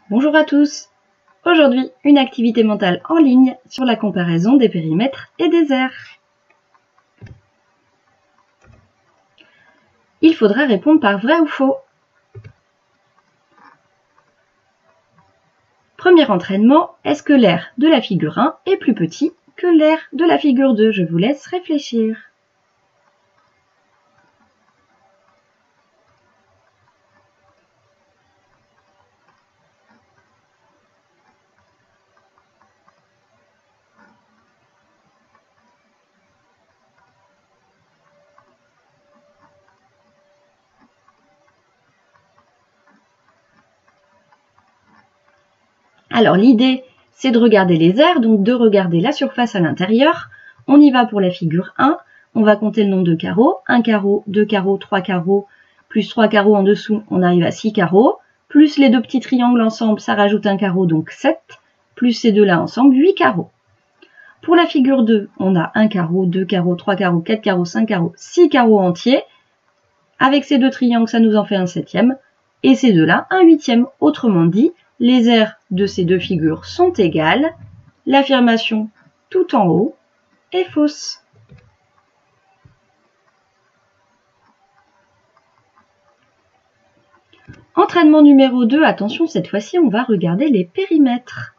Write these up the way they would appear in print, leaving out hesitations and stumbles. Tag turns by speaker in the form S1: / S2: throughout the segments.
S1: Bonjour à tous. Aujourd'hui, une activité mentale en ligne sur la comparaison des périmètres et des aires. Il faudra répondre par vrai ou faux. Premier entraînement, est-ce que l'aire de la figure 1 est plus petit que l'aire de la figure 2? Je vous laisse réfléchir. Alors l'idée, c'est de regarder les aires, donc de regarder la surface à l'intérieur. On y va pour la figure 1, on va compter le nombre de carreaux, 1 carreau, 2 carreaux, 3 carreaux, plus 3 carreaux en dessous, on arrive à 6 carreaux, plus les deux petits triangles ensemble, ça rajoute un carreau, donc 7, plus ces deux-là ensemble, 8 carreaux. Pour la figure 2, on a 1 carreau, 2 carreaux, 3 carreaux, 4 carreaux, 5 carreaux, 6 carreaux entiers. Avec ces deux triangles, ça nous en fait un septième, et ces deux-là, un huitième. Autrement dit, les aires de ces deux figures sont égales. L'affirmation tout en haut est fausse. Entraînement numéro 2, attention, cette fois-ci, on va regarder les périmètres.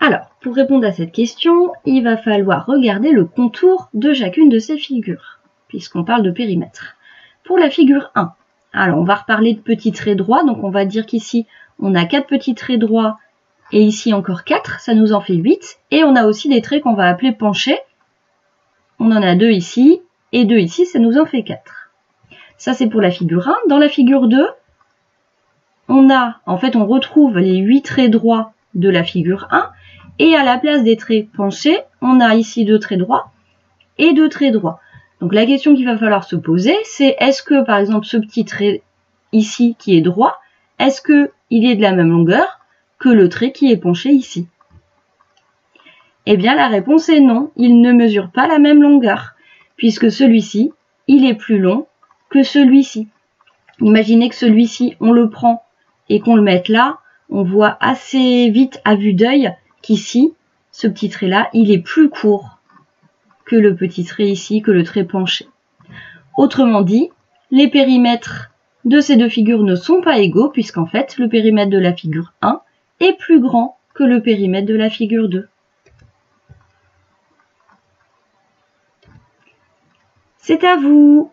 S1: Alors, pour répondre à cette question, il va falloir regarder le contour de chacune de ces figures, puisqu'on parle de périmètre. Pour la figure 1, alors on va reparler de petits traits droits, donc on va dire qu'ici, on a 4 petits traits droits, et ici encore 4, ça nous en fait 8, et on a aussi des traits qu'on va appeler penchés. On en a 2 ici, et 2 ici, ça nous en fait 4. Ça, c'est pour la figure 1. Dans la figure 2, on retrouve les 8 traits droits de la figure 1, et à la place des traits penchés, on a ici 2 traits droits et 2 traits droits. Donc la question qu'il va falloir se poser, c'est est-ce que par exemple ce petit trait ici qui est droit, est-ce qu'il est de la même longueur que le trait qui est penché ici? Eh bien la réponse est non, il ne mesure pas la même longueur, puisque celui-ci, il est plus long que celui-ci. Imaginez que celui-ci, on le prend et qu'on le mette là, on voit assez vite à vue d'œil qu'ici, ce petit trait-là, il est plus court que le petit trait ici, que le trait penché. Autrement dit, les périmètres de ces deux figures ne sont pas égaux, puisqu'en fait, le périmètre de la figure 1 est plus grand que le périmètre de la figure 2. C'est à vous!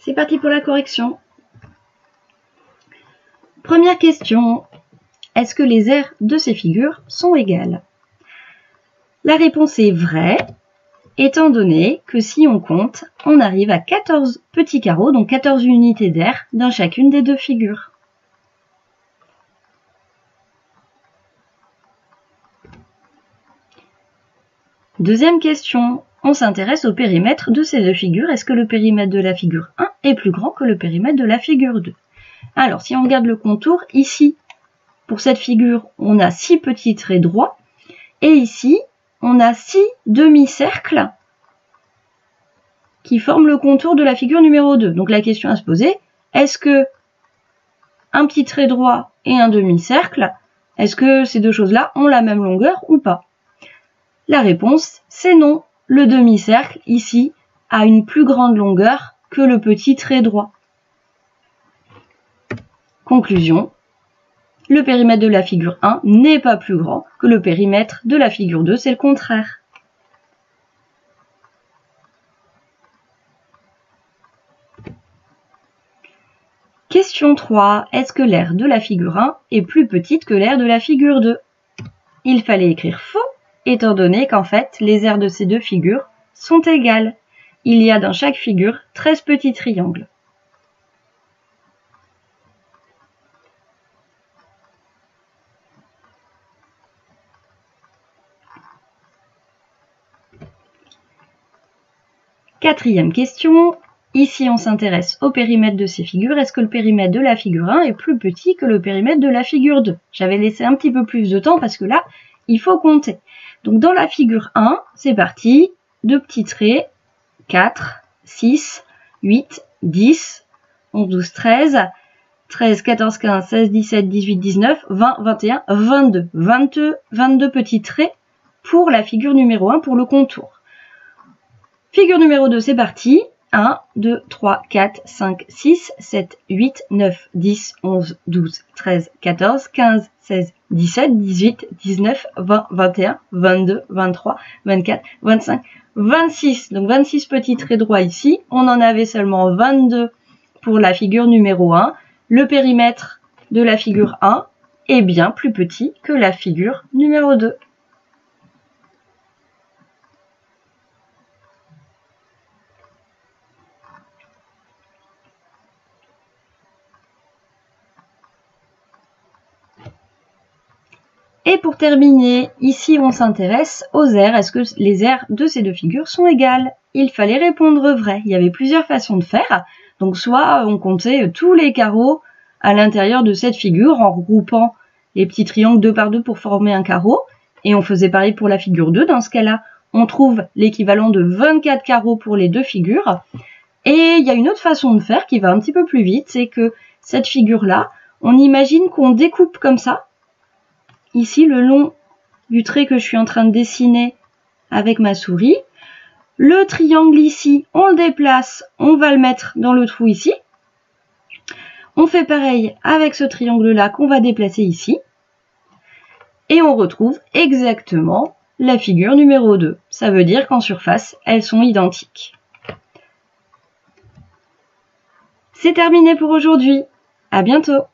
S1: C'est parti pour la correction. Première question. Est-ce que les aires de ces figures sont égales? La réponse est vraie, étant donné que si on compte, on arrive à 14 petits carreaux, donc 14 unités d'air dans chacune des deux figures. Deuxième question, on s'intéresse au périmètre de ces deux figures. Est-ce que le périmètre de la figure 1 est plus grand que le périmètre de la figure 2? Alors, si on regarde le contour, ici, pour cette figure, on a 6 petits traits droits, et ici, on a 6 demi-cercles qui forment le contour de la figure numéro 2. Donc la question à se poser, est-ce que un petit trait droit et un demi-cercle, est-ce que ces deux choses-là ont la même longueur ou pas? La réponse, c'est non. Le demi-cercle, ici, a une plus grande longueur que le petit trait droit. Conclusion, le périmètre de la figure 1 n'est pas plus grand que le périmètre de la figure 2, c'est le contraire. Question 3. Est-ce que l'aire de la figure 1 est plus petite que l'aire de la figure 2? Il fallait écrire faux, étant donné qu'en fait, les aires de ces deux figures sont égales. Il y a dans chaque figure 13 petits triangles. Quatrième question. Ici, on s'intéresse au périmètre de ces figures. Est-ce que le périmètre de la figure 1 est plus petit que le périmètre de la figure 2? J'avais laissé un petit peu plus de temps parce que là, il faut compter. Donc, dans la figure 1, c'est parti. Deux petits traits. 4, 6, 8, 10, 11, 12, 13, 13, 14, 15, 16, 17, 18, 19, 20, 21, 22. 22 petits traits pour la figure numéro 1 pour le contour. Figure numéro 2, c'est parti. 1, 2, 3, 4, 5, 6, 7, 8, 9, 10, 11, 12, 13, 14, 15, 16, 17, 18, 19, 20, 21, 22, 23, 24, 25, 26. Donc 26 petits traits droits ici. On en avait seulement 22 pour la figure numéro 1. Le périmètre de la figure 1 est bien plus petit que la figure numéro 2. Et pour terminer, ici on s'intéresse aux aires. Est-ce que les aires de ces deux figures sont égales? Il fallait répondre vrai. Il y avait plusieurs façons de faire. Donc soit on comptait tous les carreaux à l'intérieur de cette figure en regroupant les petits triangles 2 par 2 pour former un carreau. Et on faisait pareil pour la figure 2. Dans ce cas-là, on trouve l'équivalent de 24 carreaux pour les deux figures. Et il y a une autre façon de faire qui va un petit peu plus vite. C'est que cette figure-là, on imagine qu'on découpe comme ça. Ici, le long du trait que je suis en train de dessiner avec ma souris. Le triangle ici, on le déplace, on va le mettre dans le trou ici. On fait pareil avec ce triangle-là qu'on va déplacer ici. Et on retrouve exactement la figure numéro 2. Ça veut dire qu'en surface, elles sont identiques. C'est terminé pour aujourd'hui. À bientôt!